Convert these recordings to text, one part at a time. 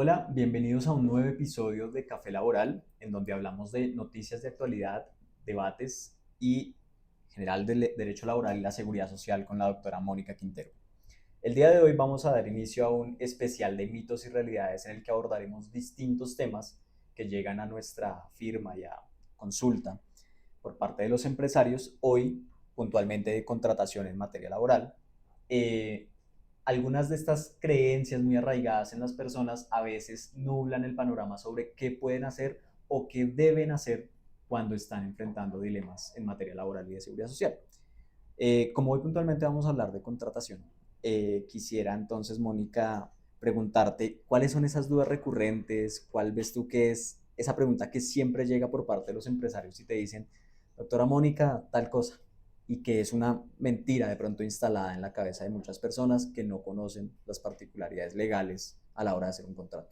Hola, bienvenidos a un nuevo episodio de Café Laboral, en donde hablamos de noticias de actualidad, debates y en general del derecho laboral y la seguridad social con la doctora Mónica Quintero. El día de hoy vamos a dar inicio a un especial de mitos y realidades en el que abordaremos distintos temas que llegan a nuestra firma y a consulta por parte de los empresarios, hoy puntualmente de contratación en materia laboral. Eh, Algunas de estas creencias muy arraigadas en las personas a veces nublan el panorama sobre qué pueden hacer o qué deben hacer cuando están enfrentando dilemas en materia laboral y de seguridad social. Como hoy puntualmente vamos a hablar de contratación, quisiera entonces, Mónica, preguntarte cuáles son esas dudas recurrentes, cuál ves tú que es esa pregunta que siempre llega por parte de los empresarios y te dicen, doctora Mónica, tal cosa, y que es una mentira de pronto instalada en la cabeza de muchas personas que no conocen las particularidades legales a la hora de hacer un contrato.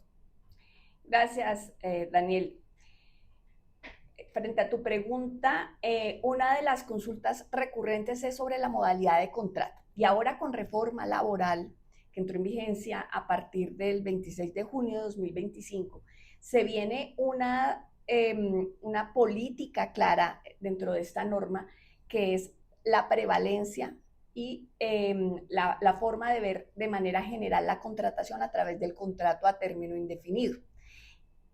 Gracias, Daniel. Frente a tu pregunta, una de las consultas recurrentes es sobre la modalidad de contrato. Y ahora con reforma laboral, que entró en vigencia a partir del 26 de junio de 2025, se viene una política clara dentro de esta norma, que es la prevalencia y la forma de ver de manera general la contratación a través del contrato a término indefinido.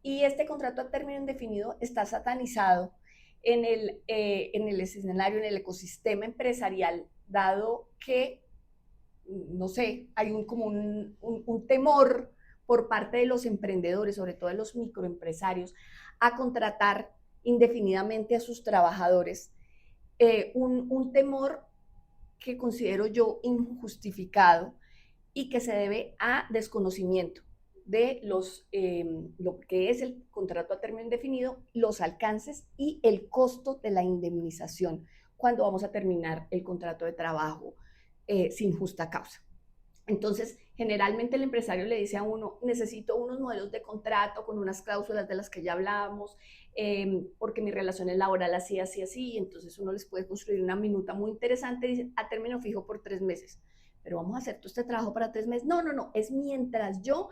Y este contrato a término indefinido está satanizado en el escenario, en el ecosistema empresarial, dado que, no sé, hay un temor por parte de los emprendedores, sobre todo de los microempresarios, a contratar indefinidamente a sus trabajadores. Un temor que considero yo injustificado y que se debe a desconocimiento de lo que es el contrato a término indefinido, los alcances y el costo de la indemnización cuando vamos a terminar el contrato de trabajo sin justa causa. Entonces, generalmente el empresario le dice a uno, necesito unos modelos de contrato con unas cláusulas de las que ya hablábamos, porque mi relación es laboral así, así, así, y entonces uno les puede construir una minuta muy interesante, dice, a término fijo por 3 meses. Pero vamos a hacer todo este trabajo para 3 meses. No, no, no, es mientras yo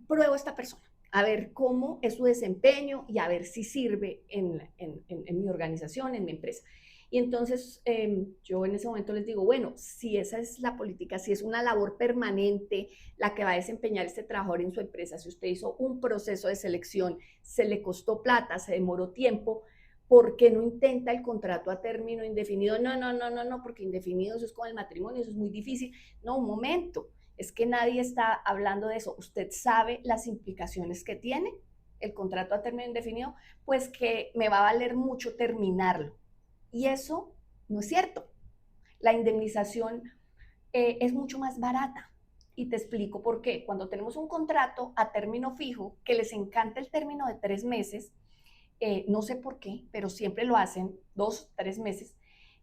pruebo a esta persona, a ver cómo es su desempeño y a ver si sirve en mi organización, en mi empresa. Y entonces yo en ese momento les digo, bueno, si esa es la política, si es una labor permanente la que va a desempeñar este trabajador en su empresa, si usted hizo un proceso de selección, se le costó plata, se demoró tiempo, ¿por qué no intenta el contrato a término indefinido? No, no, no, no, no, porque indefinido eso es como el matrimonio, eso es muy difícil. No, un momento, es que nadie está hablando de eso. ¿Usted sabe las implicaciones que tiene el contrato a término indefinido? Pues que me va a valer mucho terminarlo. Y eso no es cierto. La indemnización es mucho más barata. Y te explico por qué. Cuando tenemos un contrato a término fijo, que les encanta el término de 3 meses, no sé por qué, pero siempre lo hacen, 2, 3 meses,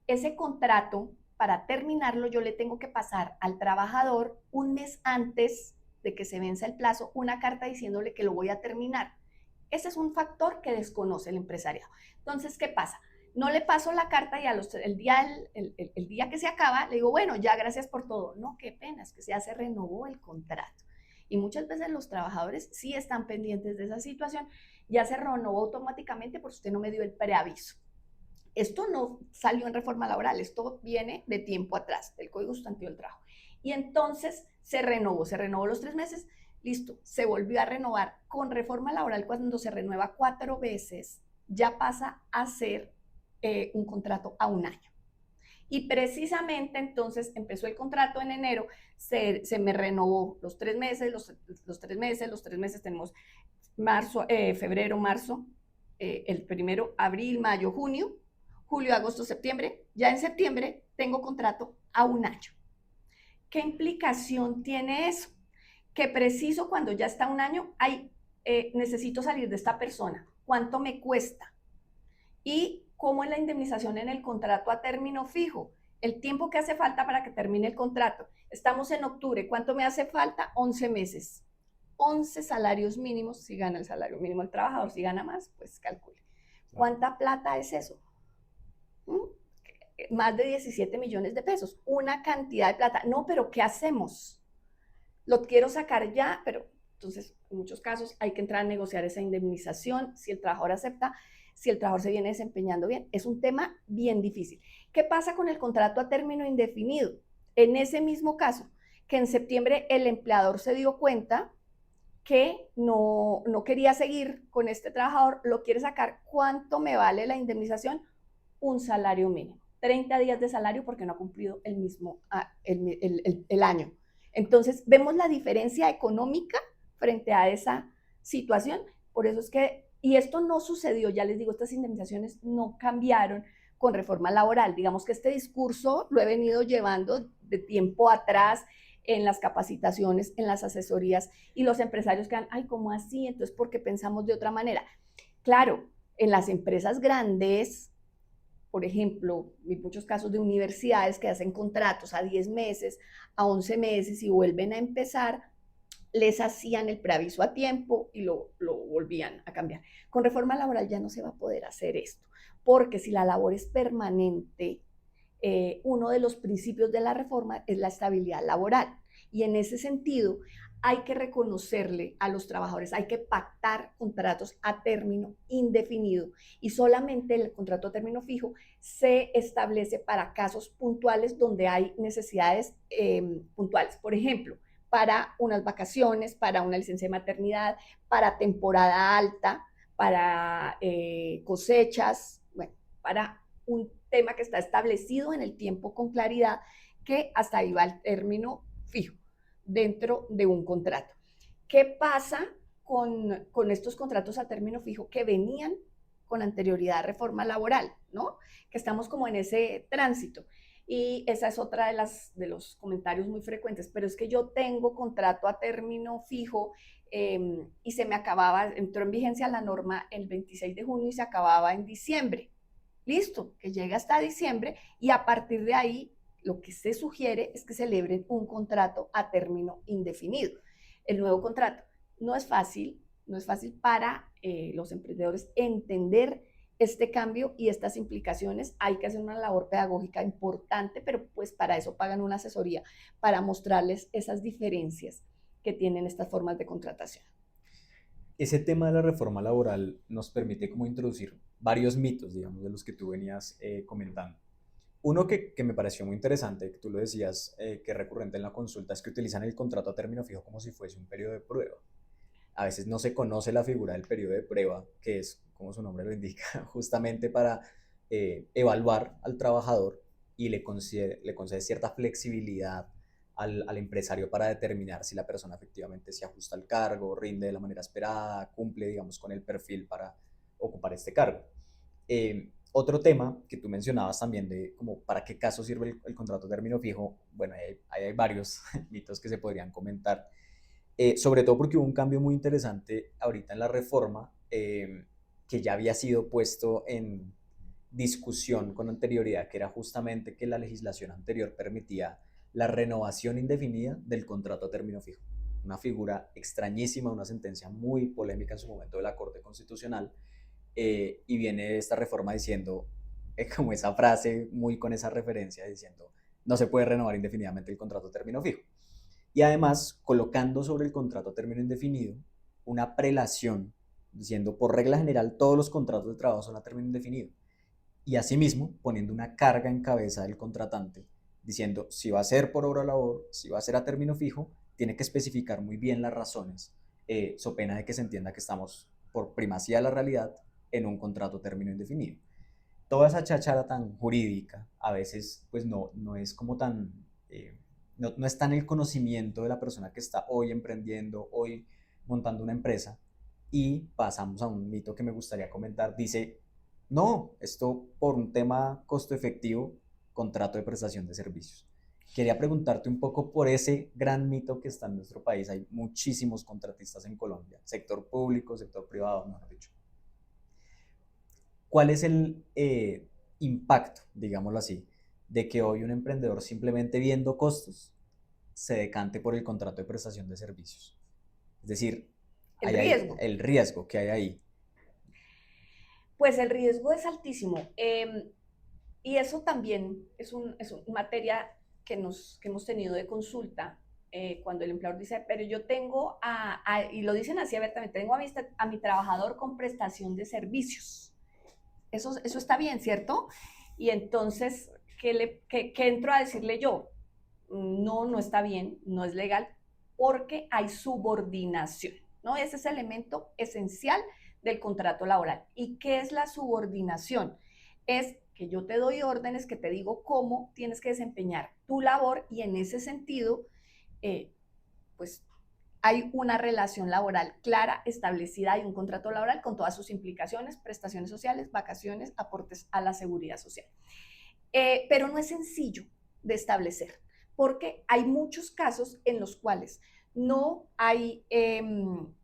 ese contrato, para terminarlo, yo le tengo que pasar al trabajador un mes antes de que se venza el plazo una carta diciéndole que lo voy a terminar. Ese es un factor que desconoce el empresariado. Entonces, ¿qué pasa? No le paso la carta y el día que se acaba, le digo, bueno, ya gracias por todo. No, qué pena, es que ya se renovó el contrato. Y muchas veces los trabajadores sí están pendientes de esa situación. Ya se renovó automáticamente porque usted no me dio el preaviso. Esto no salió en reforma laboral, esto viene de tiempo atrás, del Código Sustantivo del Trabajo. Y entonces se renovó los 3 meses, listo, se volvió a renovar. Con reforma laboral, cuando se renueva 4 veces, ya pasa a ser un contrato a un año. Y precisamente entonces empezó el contrato en enero, se me renovó los 3 meses, los 3 meses tenemos marzo, febrero, marzo, el primero, abril, mayo, junio, julio, agosto, septiembre. Ya en septiembre tengo contrato a un año. ¿Qué implicación tiene eso? Que preciso cuando ya está un año, necesito salir de esta persona. ¿Cuánto me cuesta? Y cómo es la indemnización en el contrato a término fijo. El tiempo que hace falta para que termine el contrato. Estamos en octubre. ¿Cuánto me hace falta? 11 meses. 11 salarios mínimos si gana el salario mínimo el trabajador. Si gana más, pues calcule. Claro. ¿Cuánta plata es eso? Más de 17 millones de pesos. Una cantidad de plata. No, pero ¿qué hacemos? Lo quiero sacar ya, pero Entonces, en muchos casos hay que entrar a negociar esa indemnización, si el trabajador acepta, si el trabajador se viene desempeñando bien. Es un tema bien difícil. ¿Qué pasa con el contrato a término indefinido? En ese mismo caso, que en septiembre el empleador se dio cuenta que no quería seguir con este trabajador, lo quiere sacar. ¿Cuánto me vale la indemnización? Un salario mínimo. 30 días de salario porque no ha cumplido el mismo el año. Entonces, vemos la diferencia económica frente a esa situación. Por eso es que, y esto no sucedió, ya les digo, estas indemnizaciones no cambiaron con reforma laboral. Digamos que este discurso lo he venido llevando de tiempo atrás en las capacitaciones, en las asesorías, y los empresarios quedan, ay, ¿cómo así? Entonces, ¿por qué pensamos de otra manera? Claro, en las empresas grandes, por ejemplo, en muchos casos de universidades que hacen contratos a 10 meses, a 11 meses y vuelven a empezar, les hacían el preaviso a tiempo y lo volvían a cambiar. Con reforma laboral ya no se va a poder hacer esto, porque si la labor es permanente, uno de los principios de la reforma es la estabilidad laboral. Y en ese sentido, hay que reconocerle a los trabajadores, hay que pactar contratos a término indefinido y solamente el contrato a término fijo se establece para casos puntuales donde hay necesidades puntuales. Por ejemplo, para unas vacaciones, para una licencia de maternidad, para temporada alta, para cosechas, bueno, para un tema que está establecido en el tiempo con claridad, que hasta ahí va el término fijo dentro de un contrato. ¿Qué pasa con estos contratos a término fijo que venían con anterioridad a reforma laboral, ¿no? Que estamos como en ese tránsito. Y esa es otra de los comentarios muy frecuentes, pero es que yo tengo contrato a término fijo y se me acababa, entró en vigencia la norma el 26 de junio y se acababa en diciembre. Listo, que llegue hasta diciembre y a partir de ahí lo que se sugiere es que celebren un contrato a término indefinido. El nuevo contrato no es fácil, no es fácil para los emprendedores entender este cambio y estas implicaciones. Hay que hacer una labor pedagógica importante, pero pues para eso pagan una asesoría, para mostrarles esas diferencias que tienen estas formas de contratación. Ese tema de la reforma laboral nos permite como introducir varios mitos, digamos, de los que tú venías comentando. Uno que me pareció muy interesante, que tú lo decías, que es recurrente en la consulta, es que utilizan el contrato a término fijo como si fuese un periodo de prueba. A veces no se conoce la figura del periodo de prueba, que es, como su nombre lo indica, justamente para evaluar al trabajador y le concede cierta flexibilidad al empresario para determinar si la persona efectivamente se ajusta al cargo, rinde de la manera esperada, cumple, digamos, con el perfil para ocupar este cargo. Otro tema que tú mencionabas también de como para qué caso sirve el contrato a término fijo, bueno, hay varios mitos que se podrían comentar, sobre todo porque hubo un cambio muy interesante ahorita en la reforma, que ya había sido puesto en discusión con anterioridad, que era justamente que la legislación anterior permitía la renovación indefinida del contrato a término fijo. Una figura extrañísima, una sentencia muy polémica en su momento de la Corte Constitucional, y viene esta reforma diciendo, como esa frase muy con esa referencia, diciendo, no se puede renovar indefinidamente el contrato a término fijo. Y además colocando sobre el contrato a término indefinido una prelación, diciendo, por regla general, todos los contratos de trabajo son a término indefinido. Y asimismo, poniendo una carga en cabeza del contratante, diciendo, si va a ser por obra o labor, si va a ser a término fijo, tiene que especificar muy bien las razones, so pena de que se entienda que estamos, por primacía de la realidad, en un contrato término indefinido. Toda esa cháchara tan jurídica a veces pues no es como tan, no está en el conocimiento de la persona que está hoy emprendiendo, hoy montando una empresa, y pasamos a un mito que me gustaría comentar. Dice, no, esto por un tema costo efectivo, contrato de prestación de servicios. Quería preguntarte un poco por ese gran mito que está en nuestro país. Hay muchísimos contratistas en Colombia, sector público, sector privado, mejor dicho. ¿Cuál es el impacto, digámoslo así, de que hoy un emprendedor simplemente viendo costos se decante por el contrato de prestación de servicios? Es decir, El hay riesgo. el riesgo que hay ahí. Pues el riesgo es altísimo. Y eso también es una materia que hemos tenido de consulta cuando el empleador dice, pero yo tengo y lo dicen así abiertamente, tengo a mi trabajador con prestación de servicios. Eso está bien, ¿cierto? Y entonces, ¿qué entro a decirle yo? No, no está bien, no es legal, porque hay subordinación, ¿no? Ese es el elemento esencial del contrato laboral. ¿Y qué es la subordinación? Es que yo te doy órdenes, que te digo cómo tienes que desempeñar tu labor y en ese sentido, pues hay una relación laboral clara, establecida y un contrato laboral con todas sus implicaciones, prestaciones sociales, vacaciones, aportes a la seguridad social. Pero no es sencillo de establecer, porque hay muchos casos en los cuales no hay,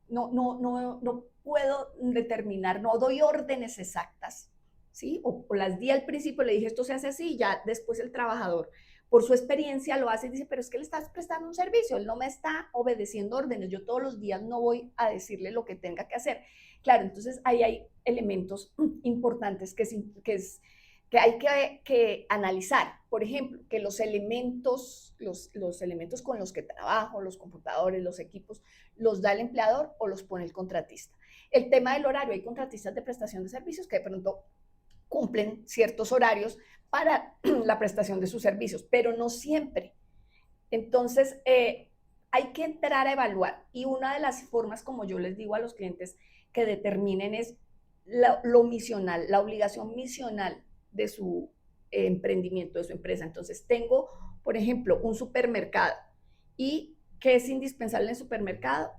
no puedo determinar, no doy órdenes exactas, ¿sí? O las di al principio, le dije esto se hace así, y ya después el trabajador por su experiencia lo hace y dice, pero es que le estás prestando un servicio, él no me está obedeciendo órdenes, yo todos los días no voy a decirle lo que tenga que hacer. Claro, entonces ahí hay elementos importantes que hay que analizar. Por ejemplo, que los elementos con los que trabajo, los computadores, los equipos, los da el empleador o los pone el contratista. El tema del horario, hay contratistas de prestación de servicios que de pronto cumplen ciertos horarios para la prestación de sus servicios, pero no siempre. Entonces, hay que entrar a evaluar y una de las formas, como yo les digo a los clientes, que determinen es lo misional, la obligación misional de su emprendimiento, de su empresa. Entonces, tengo, por ejemplo, un supermercado y ¿qué es indispensable en el supermercado?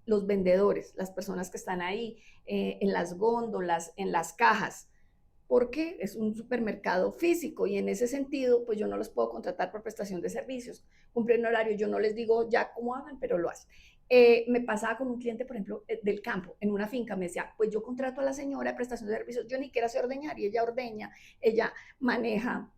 Los vendedores, las personas que están ahí, en las góndolas, en las cajas, porque es un supermercado físico y en ese sentido, pues yo no los puedo contratar por prestación de servicios. Cumplen un horario, yo no les digo ya cómo hagan, pero lo hacen. Me pasaba con un cliente, por ejemplo, del campo, en una finca, me decía, pues yo contrato a la señora de prestación de servicios, yo ni quiero sé ordeñar y ella ordeña, ella maneja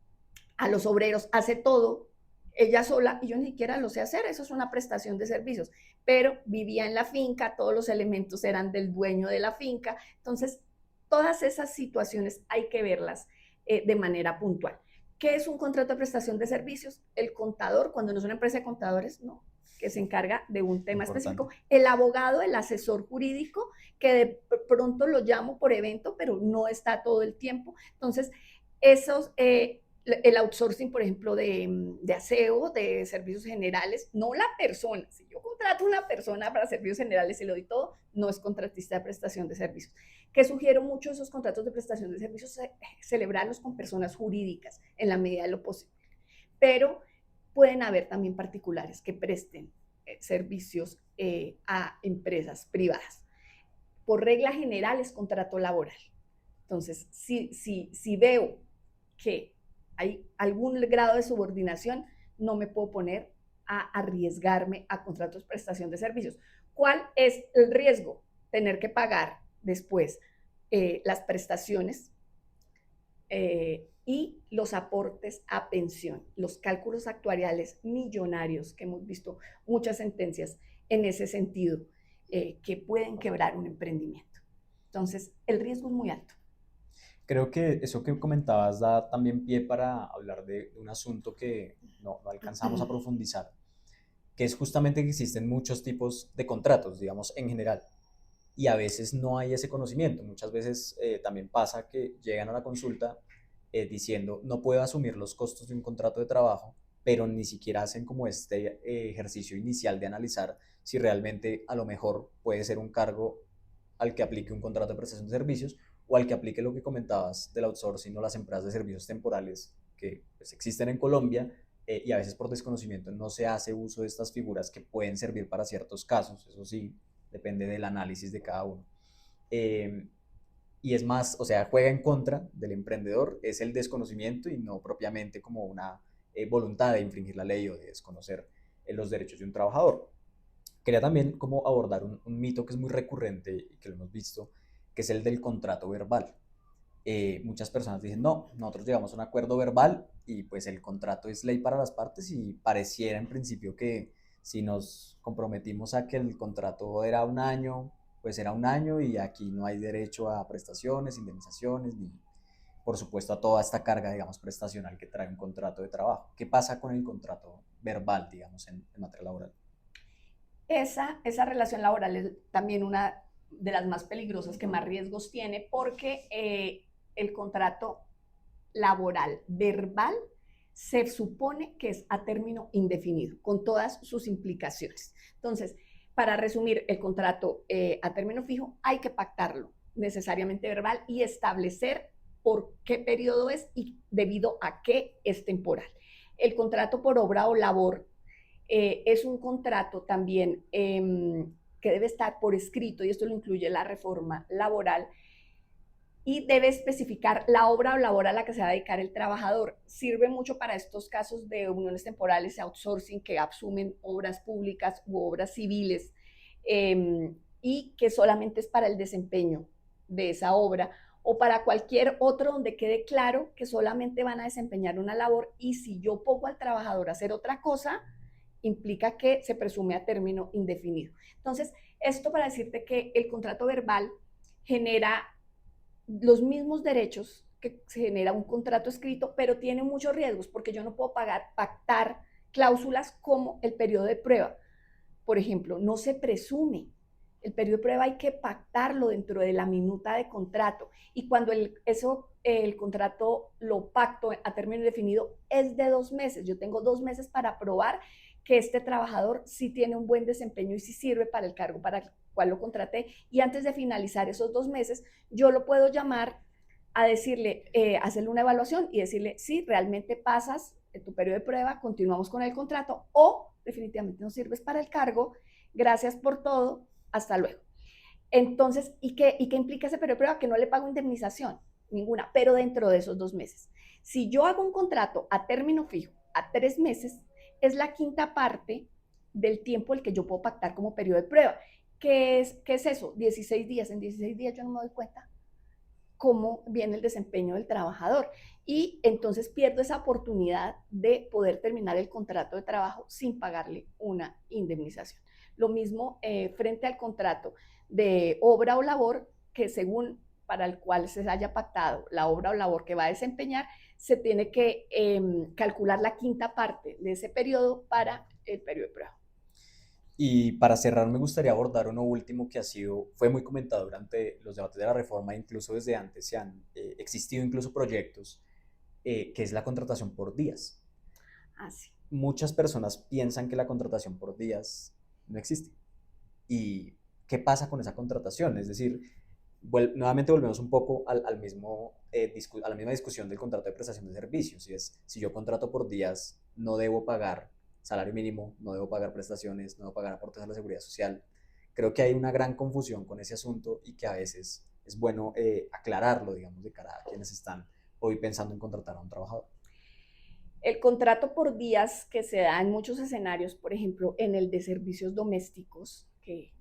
a los obreros, hace todo ella sola y yo ni siquiera lo sé hacer, eso es una prestación de servicios, pero vivía en la finca, todos los elementos eran del dueño de la finca, entonces todas esas situaciones hay que verlas de manera puntual. ¿Qué es un contrato de prestación de servicios? El contador, cuando no es una empresa de contadores, no, que se encarga de un tema Importante. específico. El abogado, el asesor jurídico, que de pronto lo llamo por evento, pero no está todo el tiempo. Entonces, esos, el outsourcing, por ejemplo, de aseo, de servicios generales, no la persona. Si yo contrato a una persona para servicios generales y le doy todo, no es contratista de prestación de servicios. Que sugiero mucho esos contratos de prestación de servicios, celebrarlos con personas jurídicas en la medida de lo posible. Pero pueden haber también particulares que presten servicios a empresas privadas. Por regla general es contrato laboral. Entonces, si veo que hay algún grado de subordinación, no me puedo poner a arriesgarme a contratos de prestación de servicios. ¿Cuál es el riesgo? Tener que pagar después las prestaciones y los aportes a pensión, los cálculos actuariales millonarios, que hemos visto muchas sentencias en ese sentido, que pueden quebrar un emprendimiento. Entonces, el riesgo es muy alto. Creo que eso que comentabas da también pie para hablar de un asunto que no alcanzamos a profundizar, que es justamente que existen muchos tipos de contratos, digamos, en general, y a veces no hay ese conocimiento. Muchas veces también pasa que llegan a la consulta diciendo no puedo asumir los costos de un contrato de trabajo, pero ni siquiera hacen como este ejercicio inicial de analizar si realmente a lo mejor puede ser un cargo al que aplique un contrato de prestación de servicios o al que aplique lo que comentabas del outsourcing o las empresas de servicios temporales que pues, existen en Colombia y a veces por desconocimiento no se hace uso de estas figuras que pueden servir para ciertos casos, eso sí, depende del análisis de cada uno. Eh, y es más, o sea, juega en contra del emprendedor, es el desconocimiento y no propiamente como una voluntad de infringir la ley o de desconocer los derechos de un trabajador. Quería también como abordar un mito que es muy recurrente y que lo hemos visto, que es el del contrato verbal. Muchas personas dicen, no, nosotros llegamos a un acuerdo verbal y pues el contrato es ley para las partes y pareciera en principio que si nos comprometimos a que el contrato era un año, pues era un año y aquí no hay derecho a prestaciones, indemnizaciones, ni por supuesto a toda esta carga, digamos, prestacional que trae un contrato de trabajo. ¿Qué pasa con el contrato verbal, digamos, en materia laboral? Esa relación laboral es también una de las más peligrosas, que más riesgos tiene, porque el contrato laboral verbal se supone que es a término indefinido, con todas sus implicaciones. Entonces, para resumir, el contrato a término fijo hay que pactarlo necesariamente verbal y establecer por qué periodo es y debido a qué es temporal. El contrato por obra o labor es un contrato también que debe estar por escrito, y esto lo incluye la reforma laboral, y debe especificar la obra o labor a la que se va a dedicar el trabajador. Sirve mucho para estos casos de uniones temporales, outsourcing, que asumen obras públicas u obras civiles, y que solamente es para el desempeño de esa obra, o para cualquier otro donde quede claro que solamente van a desempeñar una labor, y si yo pongo al trabajador a hacer otra cosa, implica que se presume a término indefinido. Entonces, esto para decirte que el contrato verbal genera los mismos derechos que se genera un contrato escrito, pero tiene muchos riesgos, porque yo no puedo pactar cláusulas como el periodo de prueba. Por ejemplo, no se presume. El periodo de prueba hay que pactarlo dentro de la minuta de contrato, y cuando el contrato lo pacto a término definido es de 2 meses. Yo tengo 2 meses para probar que este trabajador sí tiene un buen desempeño y sí sirve para el cargo para el cual lo contraté, y antes de finalizar esos 2 meses yo lo puedo llamar a decirle, hacerle una evaluación y decirle si realmente pasas tu periodo de prueba, continuamos con el contrato, o definitivamente no sirves para el cargo, gracias por todo, hasta luego. Entonces, ¿y qué implica ese periodo de prueba? Que no le pago indemnización, ninguna, pero dentro de esos 2 meses. Si yo hago un contrato a término fijo a 3 meses, es la quinta parte del tiempo el que yo puedo pactar como periodo de prueba. ¿Qué es eso? 16 días. En 16 días yo no me doy cuenta cómo viene el desempeño del trabajador, y entonces pierdo esa oportunidad de poder terminar el contrato de trabajo sin pagarle una indemnización. Lo mismo frente al contrato de obra o labor, que según para el cual se haya pactado la obra o labor que va a desempeñar, se tiene que calcular la quinta parte de ese periodo para el periodo de prueba. Y para cerrar, me gustaría abordar uno último que fue muy comentado durante los debates de la reforma, incluso desde antes se han existido incluso proyectos, que es la contratación por días. Así. Muchas personas piensan que la contratación por días no existe. ¿Y qué pasa con esa contratación? Es decir, nuevamente volvemos un poco a la misma discusión del contrato de prestación de servicios. Si yo contrato por días, no debo pagar salario mínimo, no debo pagar prestaciones, no debo pagar aportes a la seguridad social. Creo que hay una gran confusión con ese asunto, y que a veces es bueno aclararlo, digamos, de cara a quienes están hoy pensando en contratar a un trabajador. El contrato por días que se da en muchos escenarios, por ejemplo, en el de servicios domésticos, que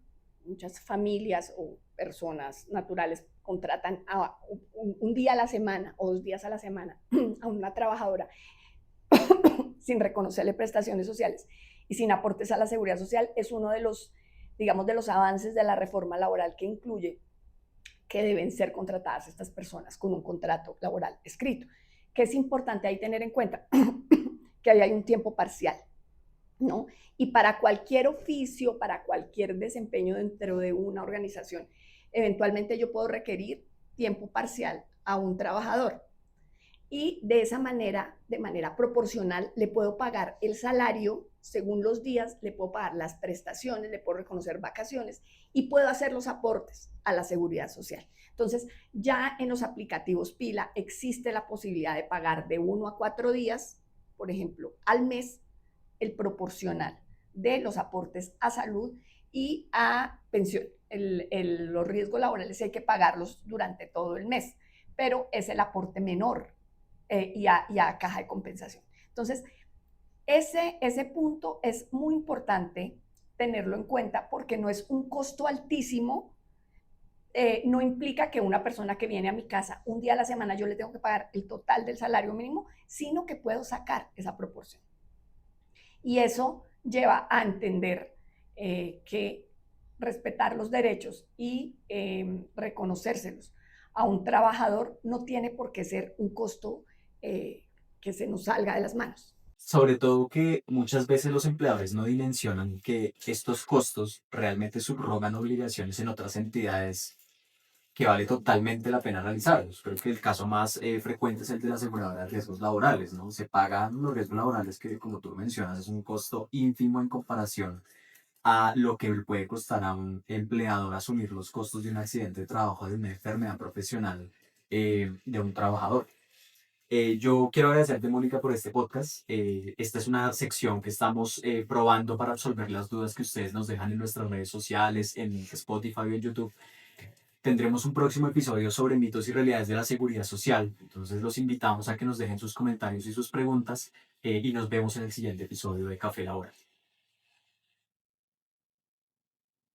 muchas familias o personas naturales contratan un día a la semana o 2 días a la semana a una trabajadora sin reconocerle prestaciones sociales y sin aportes a la seguridad social, es uno de los, digamos, de los avances de la reforma laboral, que incluye que deben ser contratadas estas personas con un contrato laboral escrito. Que es importante ahí tener en cuenta que ahí hay un tiempo parcial, ¿no? Y para cualquier oficio, para cualquier desempeño dentro de una organización, eventualmente yo puedo requerir tiempo parcial a un trabajador, y de esa manera, de manera proporcional, le puedo pagar el salario según los días, le puedo pagar las prestaciones, le puedo reconocer vacaciones y puedo hacer los aportes a la seguridad social. Entonces, ya en los aplicativos Pila existe la posibilidad de pagar de 1 a 4 días, por ejemplo, al mes, el proporcional de los aportes a salud y a pensión. Los riesgos laborales hay que pagarlos durante todo el mes, pero es el aporte menor, y a caja de compensación. Entonces, ese punto es muy importante tenerlo en cuenta, porque no es un costo altísimo. No implica que una persona que viene a mi casa un día a la semana yo le tengo que pagar el total del salario mínimo, sino que puedo sacar esa proporción. Y eso lleva a entender que respetar los derechos y reconocérselos a un trabajador no tiene por qué ser un costo que se nos salga de las manos. Sobre todo que muchas veces los empleadores no dimensionan que estos costos realmente subrogan obligaciones en otras entidades que vale totalmente la pena realizarlos. Creo que el caso más frecuente es el de la aseguradora de riesgos laborales, ¿no? Se pagan los riesgos laborales que, como tú mencionas, es un costo ínfimo en comparación a lo que puede costar a un empleador asumir los costos de un accidente de trabajo, de una enfermedad profesional de un trabajador. Yo quiero agradecerte, Mónica, por este podcast. Esta es una sección que estamos probando para resolver las dudas que ustedes nos dejan en nuestras redes sociales, en Spotify y en YouTube. Tendremos un próximo episodio sobre mitos y realidades de la seguridad social. Entonces los invitamos a que nos dejen sus comentarios y sus preguntas y nos vemos en el siguiente episodio de Café Laboral.